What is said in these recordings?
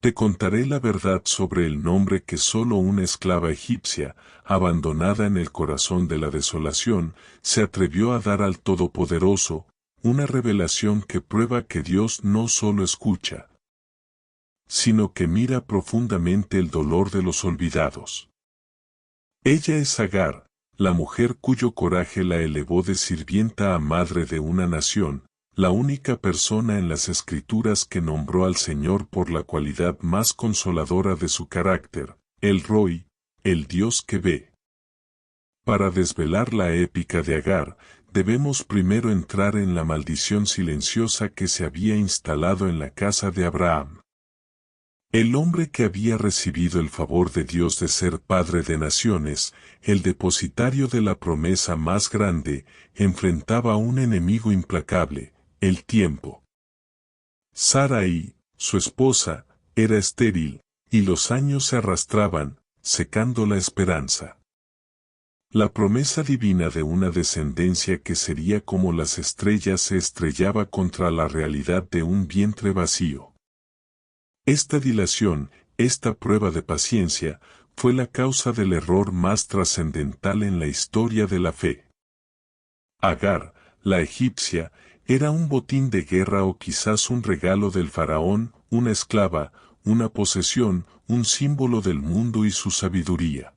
Te contaré la verdad sobre el nombre que solo una esclava egipcia, abandonada en el corazón de la desolación, se atrevió a dar al Todopoderoso, una revelación que prueba que Dios no solo escucha, sino que mira profundamente el dolor de los olvidados. Ella es Agar, la mujer cuyo coraje la elevó de sirvienta a madre de una nación, la única persona en las Escrituras que nombró al Señor por la cualidad más consoladora de su carácter, el Roi, el Dios que ve. Para desvelar la épica de Agar, debemos primero entrar en la maldición silenciosa que se había instalado en la casa de Abraham. El hombre que había recibido el favor de Dios de ser padre de naciones, el depositario de la promesa más grande, enfrentaba a un enemigo implacable, el tiempo. Sarai, su esposa, era estéril, y los años se arrastraban, secando la esperanza. La promesa divina de una descendencia que sería como las estrellas se estrellaba contra la realidad de un vientre vacío. Esta dilación, esta prueba de paciencia, fue la causa del error más trascendental en la historia de la fe. Agar, la egipcia, era un botín de guerra o quizás un regalo del faraón, una esclava, una posesión, un símbolo del mundo y su sabiduría.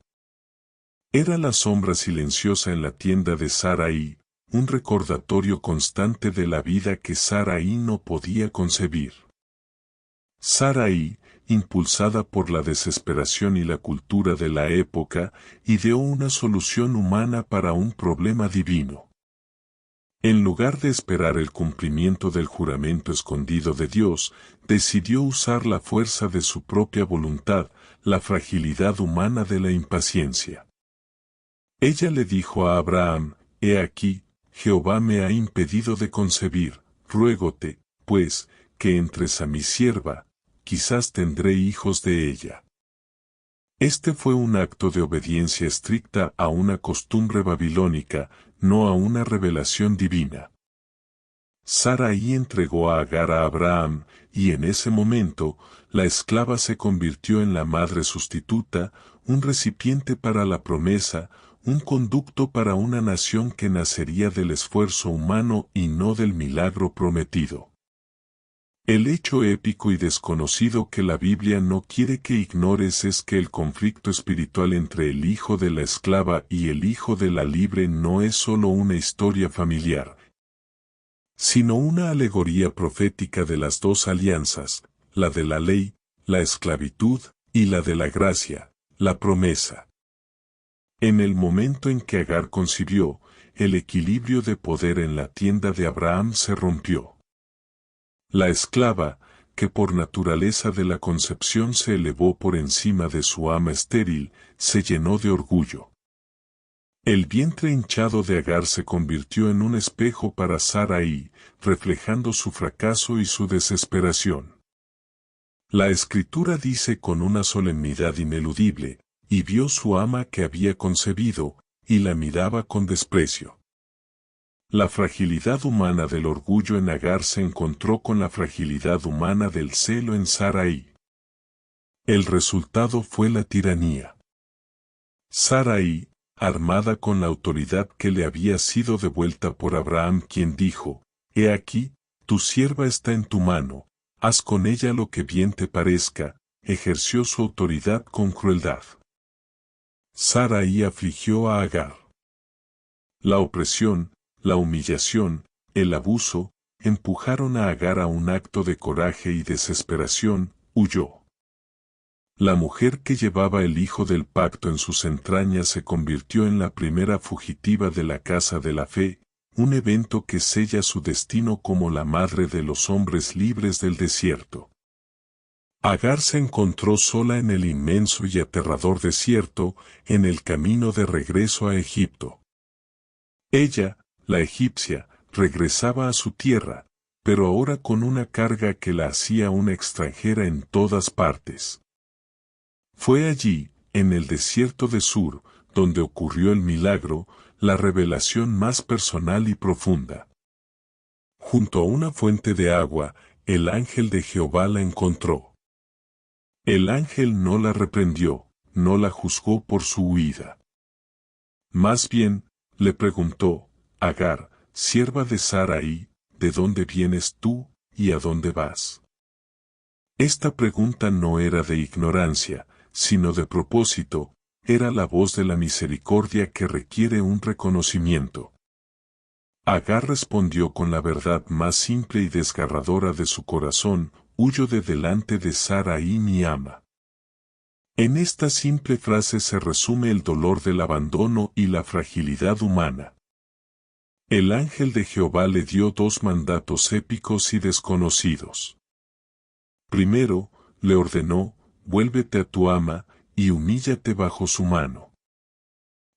Era la sombra silenciosa en la tienda de Sarai, un recordatorio constante de la vida que Sarai no podía concebir. Sarai, impulsada por la desesperación y la cultura de la época, ideó una solución humana para un problema divino. En lugar de esperar el cumplimiento del juramento escondido de Dios, decidió usar la fuerza de su propia voluntad, la fragilidad humana de la impaciencia. Ella le dijo a Abraham, «He aquí, Jehová me ha impedido de concebir, ruégote, pues, que entres a mi sierva, quizás tendré hijos de ella». Este fue un acto de obediencia estricta a una costumbre babilónica, no a una revelación divina. Sarai entregó a Agar a Abraham, y en ese momento, la esclava se convirtió en la madre sustituta, un recipiente para la promesa, un conducto para una nación que nacería del esfuerzo humano y no del milagro prometido. El hecho épico y desconocido que la Biblia no quiere que ignores es que el conflicto espiritual entre el hijo de la esclava y el hijo de la libre no es solo una historia familiar, sino una alegoría profética de las dos alianzas, la de la ley, la esclavitud, y la de la gracia, la promesa. En el momento en que Agar concibió, el equilibrio de poder en la tienda de Abraham se rompió. La esclava, que por naturaleza de la concepción se elevó por encima de su ama estéril, se llenó de orgullo. El vientre hinchado de Agar se convirtió en un espejo para Sarai, reflejando su fracaso y su desesperación. La Escritura dice con una solemnidad ineludible, «Y vio su ama que había concebido, y la miraba con desprecio». La fragilidad humana del orgullo en Agar se encontró con la fragilidad humana del celo en Sarai. El resultado fue la tiranía. Sarai, armada con la autoridad que le había sido devuelta por Abraham, quien dijo, «He aquí, tu sierva está en tu mano, haz con ella lo que bien te parezca», ejerció su autoridad con crueldad. Sarai afligió a Agar. La opresión, la humillación, el abuso, empujaron a Agar a un acto de coraje y desesperación, huyó. La mujer que llevaba el hijo del pacto en sus entrañas se convirtió en la primera fugitiva de la casa de la fe, un evento que sella su destino como la madre de los hombres libres del desierto. Agar se encontró sola en el inmenso y aterrador desierto, en el camino de regreso a Egipto. Ella, la egipcia, regresaba a su tierra, pero ahora con una carga que la hacía una extranjera en todas partes. Fue allí, en el desierto de Sur, donde ocurrió el milagro, la revelación más personal y profunda. Junto a una fuente de agua, el ángel de Jehová la encontró. El ángel no la reprendió, no la juzgó por su huida. Más bien, le preguntó, Agar, sierva de Sarai, ¿de dónde vienes tú, y a dónde vas? Esta pregunta no era de ignorancia, sino de propósito, era la voz de la misericordia que requiere un reconocimiento. Agar respondió con la verdad más simple y desgarradora de su corazón, huyo de delante de Sarai mi ama. En esta simple frase se resume el dolor del abandono y la fragilidad humana. El ángel de Jehová le dio dos mandatos épicos y desconocidos. Primero, le ordenó, vuélvete a tu ama, y humíllate bajo su mano.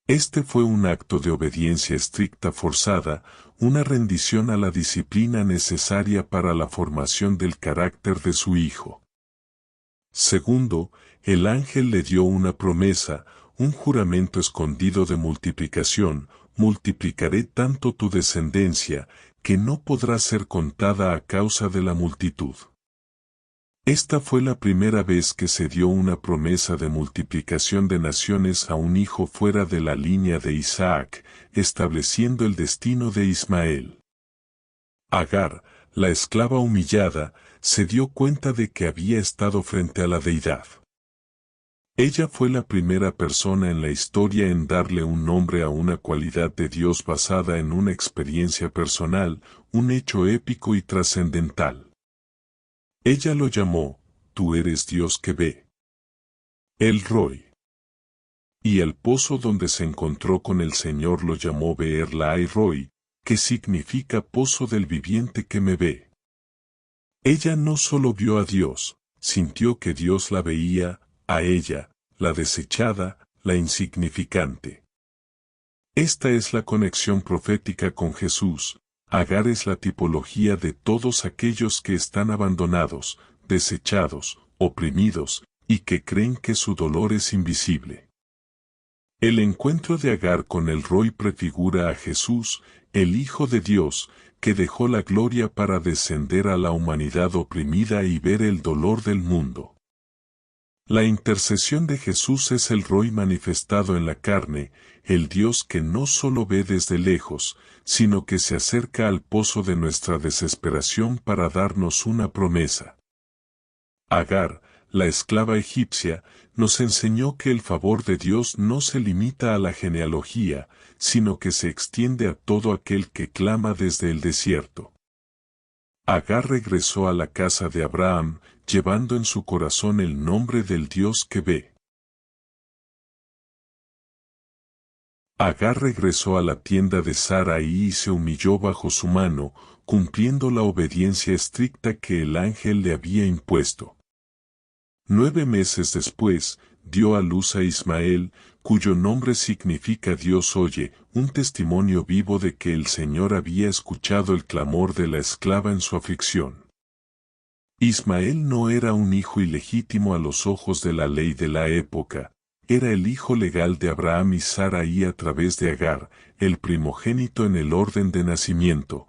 Este fue un acto de obediencia estricta forzada, una rendición a la disciplina necesaria para la formación del carácter de su hijo. Segundo, el ángel le dio una promesa, un juramento escondido de multiplicación, multiplicaré tanto tu descendencia, que no podrá ser contada a causa de la multitud. Esta fue la primera vez que se dio una promesa de multiplicación de naciones a un hijo fuera de la línea de Isaac, estableciendo el destino de Ismael. Agar, la esclava humillada, se dio cuenta de que había estado frente a la deidad. Ella fue la primera persona en la historia en darle un nombre a una cualidad de Dios basada en una experiencia personal, un hecho épico y trascendental. Ella lo llamó, tú eres Dios que ve. El Roy. Y el pozo donde se encontró con el Señor lo llamó Beer Lahai Roi, que significa pozo del viviente que me ve. Ella no solo vio a Dios, sintió que Dios la veía, a ella, la desechada, la insignificante. Esta es la conexión profética con Jesús. Agar es la tipología de todos aquellos que están abandonados, desechados, oprimidos, y que creen que su dolor es invisible. El encuentro de Agar con el Roy prefigura a Jesús, el Hijo de Dios, que dejó la gloria para descender a la humanidad oprimida y ver el dolor del mundo. La intercesión de Jesús es el Roy manifestado en la carne, el Dios que no solo ve desde lejos, sino que se acerca al pozo de nuestra desesperación para darnos una promesa. Agar, la esclava egipcia, nos enseñó que el favor de Dios no se limita a la genealogía, sino que se extiende a todo aquel que clama desde el desierto. Agar regresó a la casa de Abraham, llevando en su corazón el nombre del Dios que ve. Agar regresó a la tienda de Sarai y se humilló bajo su mano, cumpliendo la obediencia estricta que el ángel le había impuesto. 9 meses después, dio a luz a Ismael, cuyo nombre significa Dios oye, un testimonio vivo de que el Señor había escuchado el clamor de la esclava en su aflicción. Ismael no era un hijo ilegítimo a los ojos de la ley de la época, era el hijo legal de Abraham y Sarai a través de Agar, el primogénito en el orden de nacimiento,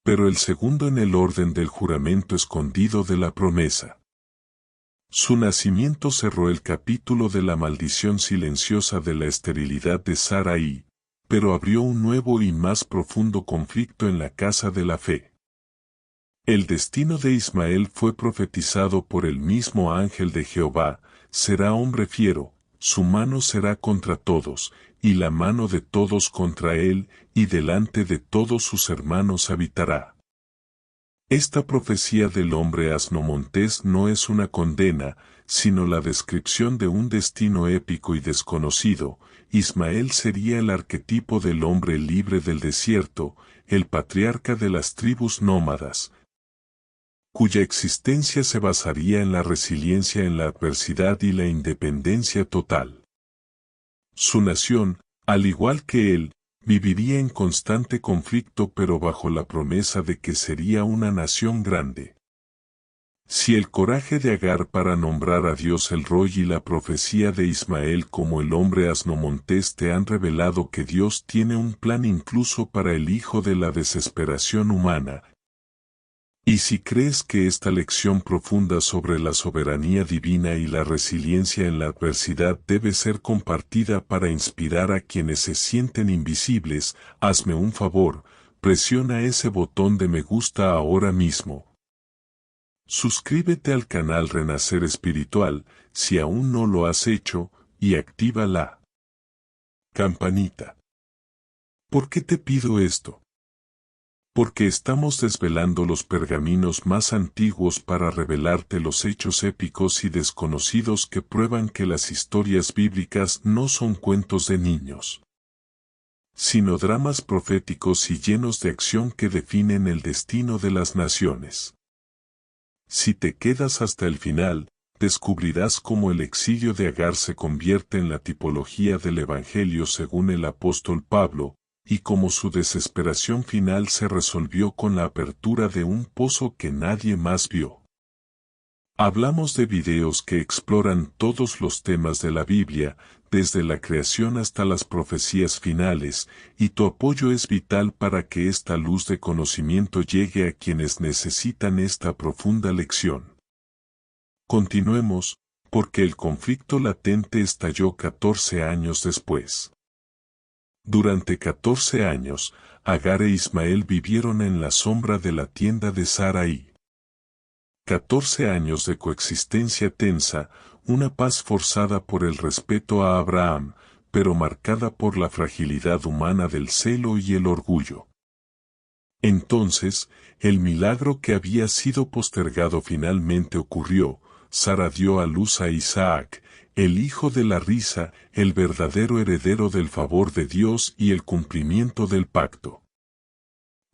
pero el segundo en el orden del juramento escondido de la promesa. Su nacimiento cerró el capítulo de la maldición silenciosa de la esterilidad de Sarai, pero abrió un nuevo y más profundo conflicto en la casa de la fe. El destino de Ismael fue profetizado por el mismo ángel de Jehová, será hombre fiero, su mano será contra todos, y la mano de todos contra él, y delante de todos sus hermanos habitará. Esta profecía del hombre asno montés no es una condena, sino la descripción de un destino épico y desconocido. Ismael sería el arquetipo del hombre libre del desierto, el patriarca de las tribus nómadas, cuya existencia se basaría en la resiliencia en la adversidad y la independencia total. Su nación, al igual que él, viviría en constante conflicto pero bajo la promesa de que sería una nación grande. Si el coraje de Agar para nombrar a Dios el Roy y la profecía de Ismael como el hombre asno montés te han revelado que Dios tiene un plan incluso para el hijo de la desesperación humana, Y si crees que esta lección profunda sobre la soberanía divina y la resiliencia en la adversidad debe ser compartida para inspirar a quienes se sienten invisibles, hazme un favor, presiona ese botón de me gusta ahora mismo. Suscríbete al canal Renacer Espiritual, si aún no lo has hecho, y activa la campanita. ¿Por qué te pido esto? Porque estamos desvelando los pergaminos más antiguos para revelarte los hechos épicos y desconocidos que prueban que las historias bíblicas no son cuentos de niños, sino dramas proféticos y llenos de acción que definen el destino de las naciones. Si te quedas hasta el final, descubrirás cómo el exilio de Agar se convierte en la tipología del Evangelio según el apóstol Pablo, y cómo su desesperación final se resolvió con la apertura de un pozo que nadie más vio. Hablamos de videos que exploran todos los temas de la Biblia, desde la creación hasta las profecías finales, y tu apoyo es vital para que esta luz de conocimiento llegue a quienes necesitan esta profunda lección. Continuemos, porque el conflicto latente estalló 14 años después. Durante 14 años, Agar e Ismael vivieron en la sombra de la tienda de Sarai. 14 años de coexistencia tensa, una paz forzada por el respeto a Abraham, pero marcada por la fragilidad humana del celo y el orgullo. Entonces, el milagro que había sido postergado finalmente ocurrió. Sara dio a luz a Isaac, el hijo de la risa, el verdadero heredero del favor de Dios y el cumplimiento del pacto.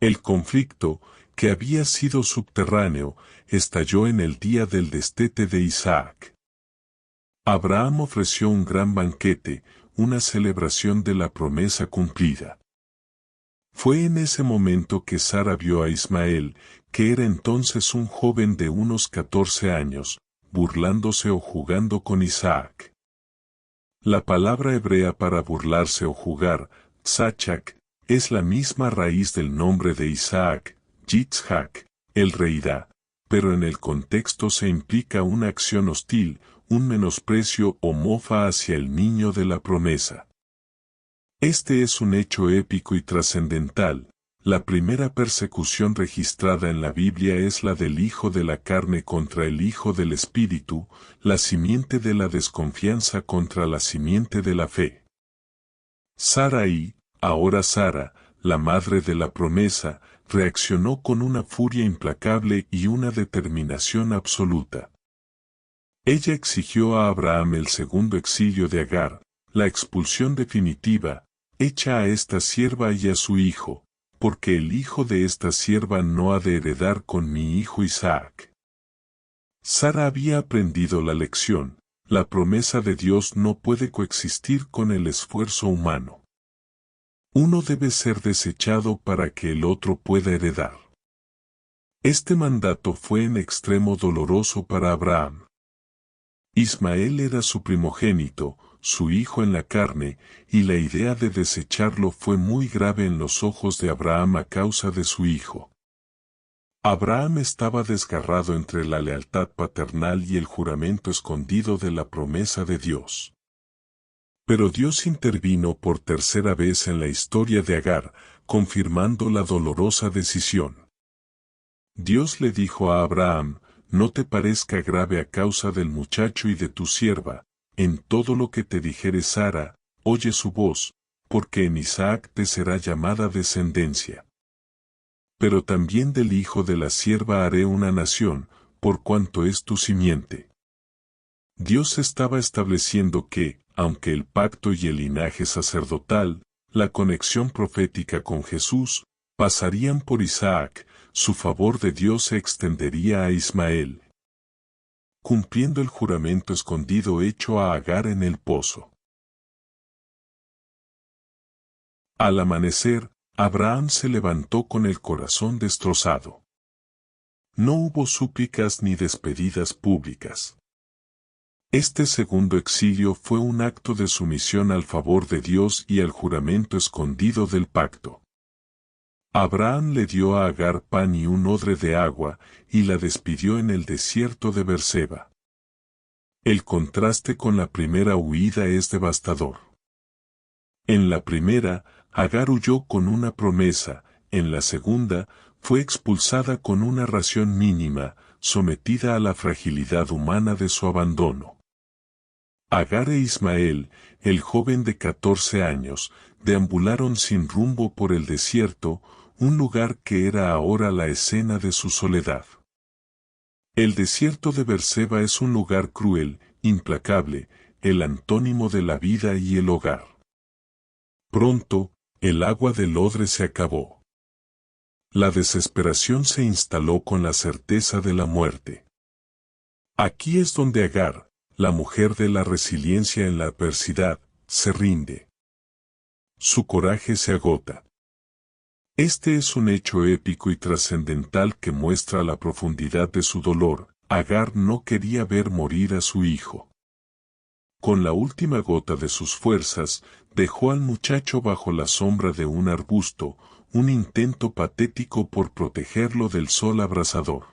El conflicto, que había sido subterráneo, estalló en el día del destete de Isaac. Abraham ofreció un gran banquete, una celebración de la promesa cumplida. Fue en ese momento que Sara vio a Ismael, que era entonces un joven de unos 14 años, burlándose o jugando con Isaac. La palabra hebrea para burlarse o jugar, tzachak, es la misma raíz del nombre de Isaac, Yitzhak, el reirá, pero en el contexto se implica una acción hostil, un menosprecio o mofa hacia el niño de la promesa. Este es un hecho épico y trascendental. La primera persecución registrada en la Biblia es la del hijo de la carne contra el hijo del espíritu, la simiente de la desconfianza contra la simiente de la fe. Sarai, ahora Sara, la madre de la promesa, reaccionó con una furia implacable y una determinación absoluta. Ella exigió a Abraham el segundo exilio de Agar, la expulsión definitiva, echa a esta sierva y a su hijo, porque el hijo de esta sierva no ha de heredar con mi hijo Isaac. Sara había aprendido la lección, la promesa de Dios no puede coexistir con el esfuerzo humano. Uno debe ser desechado para que el otro pueda heredar. Este mandato fue en extremo doloroso para Abraham. Ismael era su primogénito, su hijo en la carne, y la idea de desecharlo fue muy grave en los ojos de Abraham a causa de su hijo. Abraham estaba desgarrado entre la lealtad paternal y el juramento escondido de la promesa de Dios. Pero Dios intervino por tercera vez en la historia de Agar, confirmando la dolorosa decisión. Dios le dijo a Abraham, no te parezca grave a causa del muchacho y de tu sierva, en todo lo que te dijere Sara, oye su voz, porque en Isaac te será llamada descendencia. Pero también del hijo de la sierva haré una nación, por cuanto es tu simiente. Dios estaba estableciendo que, aunque el pacto y el linaje sacerdotal, la conexión profética con Jesús, pasarían por Isaac, su favor de Dios se extendería a Ismael, cumpliendo el juramento escondido hecho a Agar en el pozo. Al amanecer, Abraham se levantó con el corazón destrozado. No hubo súplicas ni despedidas públicas. Este segundo exilio fue un acto de sumisión al favor de Dios y al juramento escondido del pacto. Abraham le dio a Agar pan y un odre de agua, y la despidió en el desierto de Berseba. El contraste con la primera huida es devastador. En la primera, Agar huyó con una promesa, en la segunda, fue expulsada con una ración mínima, sometida a la fragilidad humana de su abandono. Agar e Ismael, el joven de 14 años, deambularon sin rumbo por el desierto, un lugar que era ahora la escena de su soledad. El desierto de Berseba es un lugar cruel, implacable, el antónimo de la vida y el hogar. Pronto, el agua del odre se acabó. La desesperación se instaló con la certeza de la muerte. Aquí es donde Agar, la mujer de la resiliencia en la adversidad, se rinde. Su coraje se agota. Este es un hecho épico y trascendental que muestra la profundidad de su dolor. Agar no quería ver morir a su hijo. Con la última gota de sus fuerzas, dejó al muchacho bajo la sombra de un arbusto, un intento patético por protegerlo del sol abrasador.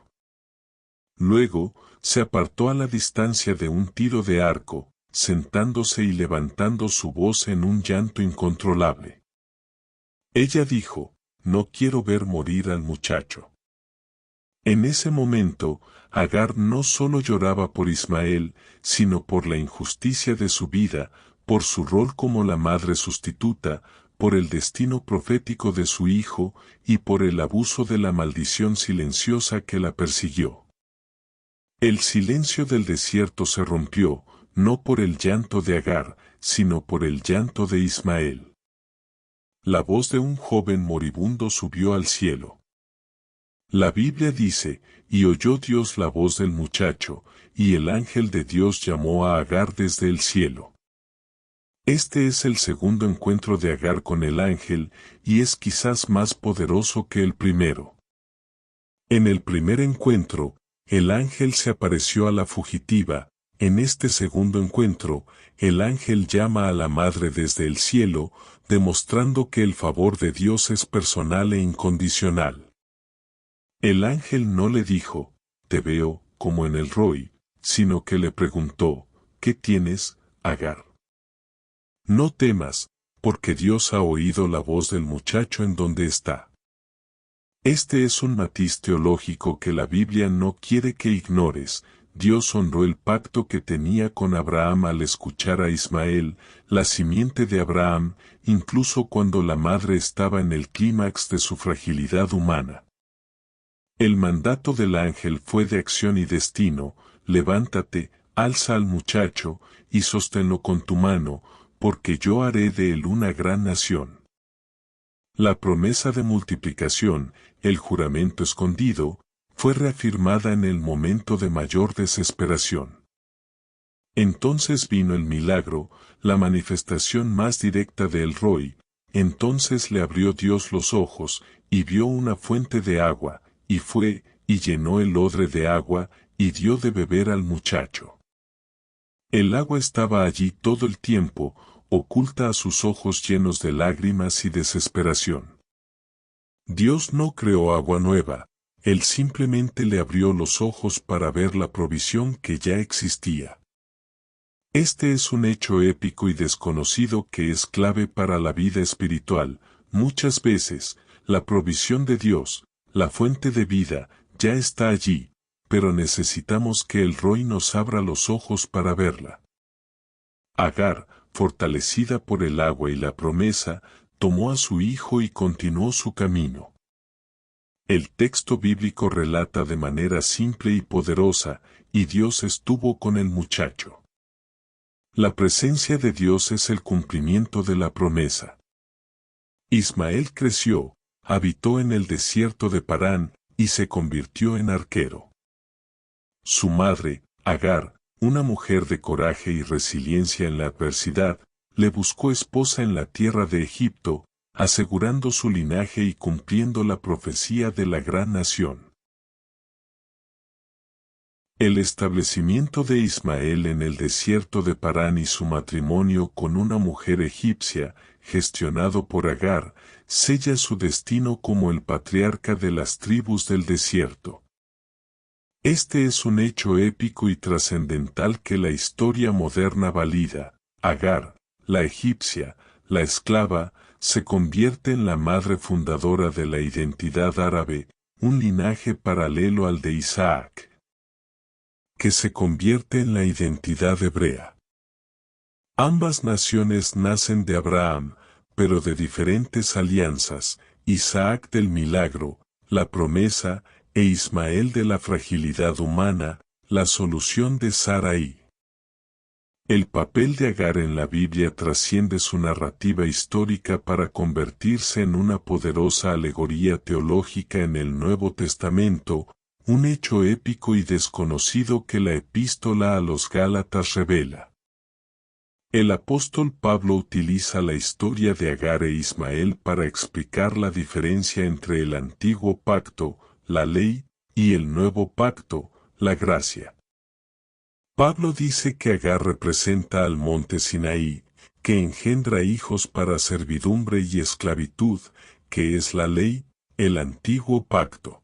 Luego, se apartó a la distancia de un tiro de arco, sentándose y levantando su voz en un llanto incontrolable. Ella dijo: «No quiero ver morir al muchacho». En ese momento, Agar no solo lloraba por Ismael, sino por la injusticia de su vida, por su rol como la madre sustituta, por el destino profético de su hijo, y por el abuso de la maldición silenciosa que la persiguió. El silencio del desierto se rompió, no por el llanto de Agar, sino por el llanto de Ismael. La voz de un joven moribundo subió al cielo. La Biblia dice: «Y oyó Dios la voz del muchacho, y el ángel de Dios llamó a Agar desde el cielo». Este es el segundo encuentro de Agar con el ángel, y es quizás más poderoso que el primero. En el primer encuentro, el ángel se apareció a la fugitiva. En este segundo encuentro, el ángel llama a la madre desde el cielo, demostrando que el favor de Dios es personal e incondicional. El ángel no le dijo: «Te veo», como en el Roy, sino que le preguntó: «¿Qué tienes, Agar? No temas, porque Dios ha oído la voz del muchacho en donde está». Este es un matiz teológico que la Biblia no quiere que ignores. Dios honró el pacto que tenía con Abraham al escuchar a Ismael, la simiente de Abraham, incluso cuando la madre estaba en el clímax de su fragilidad humana. El mandato del ángel fue de acción y destino: «Levántate, alza al muchacho, y sosténlo con tu mano, porque yo haré de él una gran nación». La promesa de multiplicación, el juramento escondido, fue reafirmada en el momento de mayor desesperación. Entonces vino el milagro, la manifestación más directa de El Roy. Entonces le abrió Dios los ojos, y vio una fuente de agua, y fue, y llenó el odre de agua, y dio de beber al muchacho. El agua estaba allí todo el tiempo, oculta a sus ojos llenos de lágrimas y desesperación. Dios no creó agua nueva, Él simplemente le abrió los ojos para ver la provisión que ya existía. Este es un hecho épico y desconocido que es clave para la vida espiritual. Muchas veces, la provisión de Dios, la fuente de vida, ya está allí, pero necesitamos que el Roy nos abra los ojos para verla. Agar, fortalecida por el agua y la promesa, tomó a su hijo y continuó su camino. El texto bíblico relata de manera simple y poderosa: «Y Dios estuvo con el muchacho». La presencia de Dios es el cumplimiento de la promesa. Ismael creció, habitó en el desierto de Parán, y se convirtió en arquero. Su madre, Agar, una mujer de coraje y resiliencia en la adversidad, le buscó esposa en la tierra de Egipto, asegurando su linaje y cumpliendo la profecía de la gran nación. El establecimiento de Ismael en el desierto de Parán y su matrimonio con una mujer egipcia gestionado por Agar, sella su destino como el patriarca de las tribus del desierto. Este es un hecho épico y trascendental que la historia moderna valida. Agar, la egipcia, la esclava, se convierte en la madre fundadora de la identidad árabe, un linaje paralelo al de Isaac, que se convierte en la identidad hebrea. Ambas naciones nacen de Abraham, pero de diferentes alianzas, Isaac del milagro, la promesa, e Ismael de la fragilidad humana, la solución de Sarai. El papel de Agar en la Biblia trasciende su narrativa histórica para convertirse en una poderosa alegoría teológica en el Nuevo Testamento, un hecho épico y desconocido que la epístola a los Gálatas revela. El apóstol Pablo utiliza la historia de Agar e Ismael para explicar la diferencia entre el antiguo pacto, la ley, y el nuevo pacto, la gracia. Pablo dice que Agar representa al monte Sinaí, que engendra hijos para servidumbre y esclavitud, que es la ley, el antiguo pacto.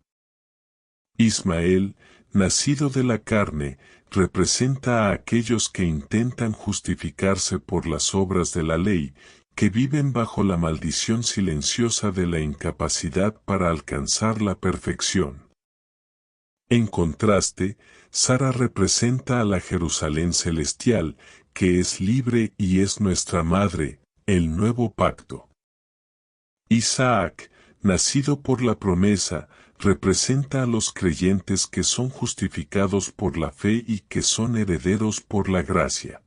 Ismael, nacido de la carne, representa a aquellos que intentan justificarse por las obras de la ley, que viven bajo la maldición silenciosa de la incapacidad para alcanzar la perfección. En contraste, Sara representa a la Jerusalén celestial, que es libre y es nuestra madre, el nuevo pacto. Isaac, nacido por la promesa, representa a los creyentes que son justificados por la fe y que son herederos por la gracia.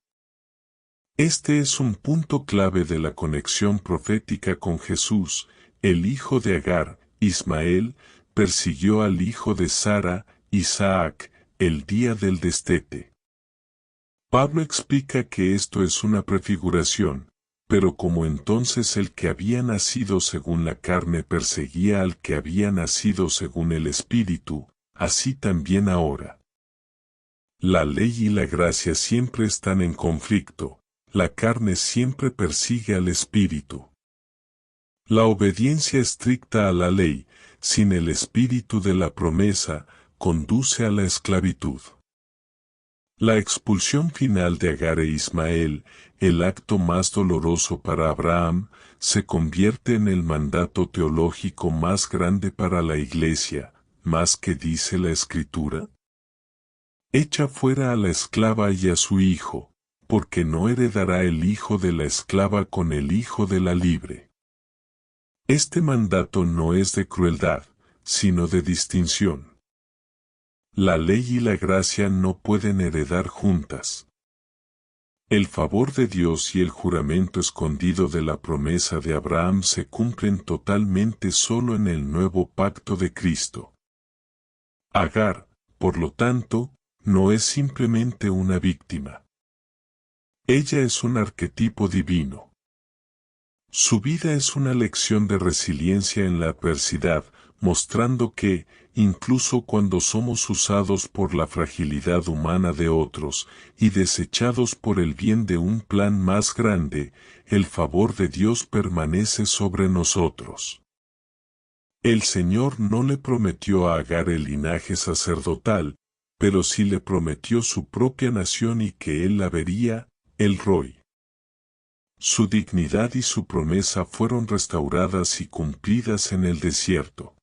Este es un punto clave de la conexión profética con Jesús. El hijo de Agar, Ismael, persiguió al hijo de Sara, Isaac, el día del destete. Pablo explica que esto es una prefiguración, pero como entonces el que había nacido según la carne perseguía al que había nacido según el Espíritu, así también ahora. La ley y la gracia siempre están en conflicto, la carne siempre persigue al Espíritu. La obediencia estricta a la ley, sin el espíritu de la promesa, conduce a la esclavitud. La expulsión final de Agar e Ismael, el acto más doloroso para Abraham, se convierte en el mandato teológico más grande para la Iglesia, más que dice la Escritura. Echa fuera a la esclava y a su hijo, porque no heredará el hijo de la esclava con el hijo de la libre. Este mandato no es de crueldad, sino de distinción. La ley y la gracia no pueden heredar juntas. El favor de Dios y el juramento escondido de la promesa de Abraham se cumplen totalmente solo en el nuevo pacto de Cristo. Agar, por lo tanto, no es simplemente una víctima. Ella es un arquetipo divino. Su vida es una lección de resiliencia en la adversidad, mostrando que, incluso cuando somos usados por la fragilidad humana de otros, y desechados por el bien de un plan más grande, el favor de Dios permanece sobre nosotros. El Señor no le prometió a Agar el linaje sacerdotal, pero sí le prometió su propia nación y que él la vería, el Roy. Su dignidad y su promesa fueron restauradas y cumplidas en el desierto.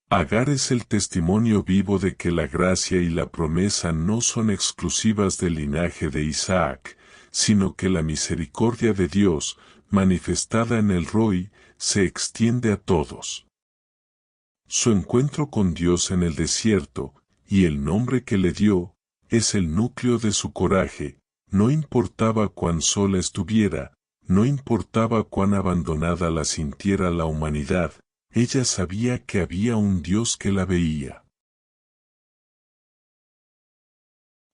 Agar es el testimonio vivo de que la gracia y la promesa no son exclusivas del linaje de Isaac, sino que la misericordia de Dios, manifestada en el Roy, se extiende a todos. Su encuentro con Dios en el desierto, y el nombre que le dio, es el núcleo de su coraje. No importaba cuán sola estuviera, no importaba cuán abandonada la sintiera la humanidad, ella sabía que había un Dios que la veía.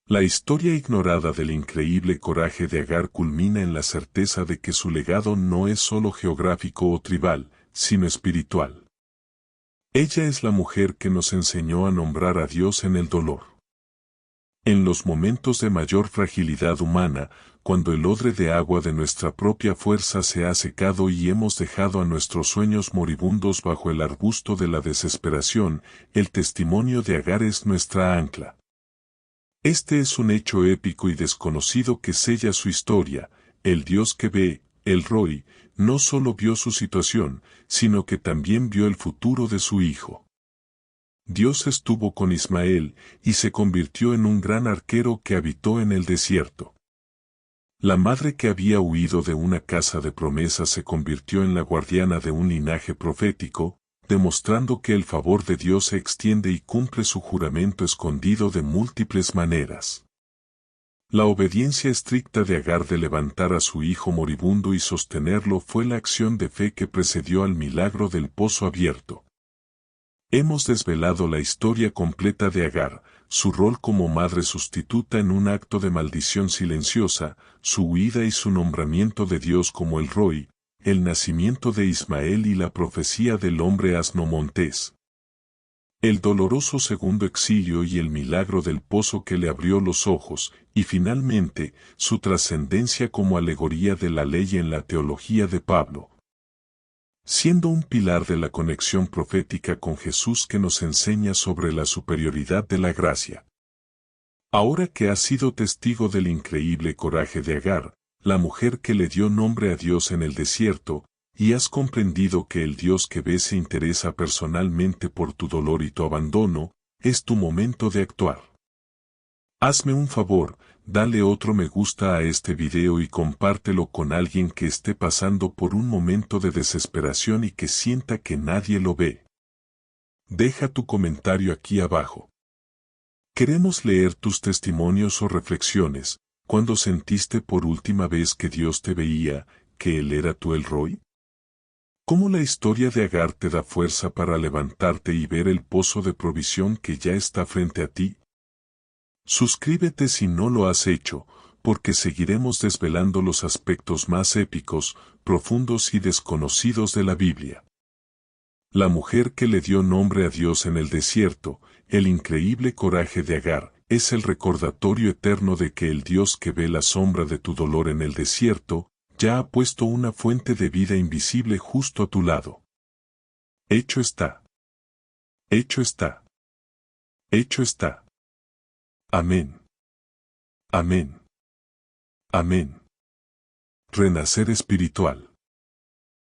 La historia ignorada del increíble coraje de Agar culmina en la certeza de que su legado no es solo geográfico o tribal, sino espiritual. Ella es la mujer que nos enseñó a nombrar a Dios en el dolor. En los momentos de mayor fragilidad humana, cuando el odre de agua de nuestra propia fuerza se ha secado y hemos dejado a nuestros sueños moribundos bajo el arbusto de la desesperación, el testimonio de Agar es nuestra ancla. Este es un hecho épico y desconocido que sella su historia. El Dios que ve, el Roi, no solo vio su situación, sino que también vio el futuro de su hijo. Dios estuvo con Ismael y se convirtió en un gran arquero que habitó en el desierto. La madre que había huido de una casa de promesa se convirtió en la guardiana de un linaje profético, demostrando que el favor de Dios se extiende y cumple su juramento escondido de múltiples maneras. La obediencia estricta de Agar de levantar a su hijo moribundo y sostenerlo fue la acción de fe que precedió al milagro del pozo abierto. Hemos desvelado la historia completa de Agar, su rol como madre sustituta en un acto de maldición silenciosa, su huida y su nombramiento de Dios como el Roi, el nacimiento de Ismael y la profecía del hombre asno montés. El doloroso segundo exilio y el milagro del pozo que le abrió los ojos, y finalmente, su trascendencia como alegoría de la ley en la teología de Pablo. Siendo un pilar de la conexión profética con Jesús que nos enseña sobre la superioridad de la gracia. Ahora que has sido testigo del increíble coraje de Agar, la mujer que le dio nombre a Dios en el desierto, y has comprendido que el Dios que ves se interesa personalmente por tu dolor y tu abandono, es tu momento de actuar. Hazme un favor, dale otro me gusta a este video y compártelo con alguien que esté pasando por un momento de desesperación y que sienta que nadie lo ve. Deja tu comentario aquí abajo. Queremos leer tus testimonios o reflexiones. ¿Cuándo sentiste por última vez que Dios te veía, que Él era tu El Roi? ¿Cómo la historia de Agar te da fuerza para levantarte y ver el pozo de provisión que ya está frente a ti? Suscríbete si no lo has hecho, porque seguiremos desvelando los aspectos más épicos, profundos y desconocidos de la Biblia. La mujer que le dio nombre a Dios en el desierto, el increíble coraje de Agar, es el recordatorio eterno de que el Dios que ve la sombra de tu dolor en el desierto, ya ha puesto una fuente de vida invisible justo a tu lado. Hecho está. Hecho está. Hecho está. Amén. Amén. Amén. Renacer espiritual.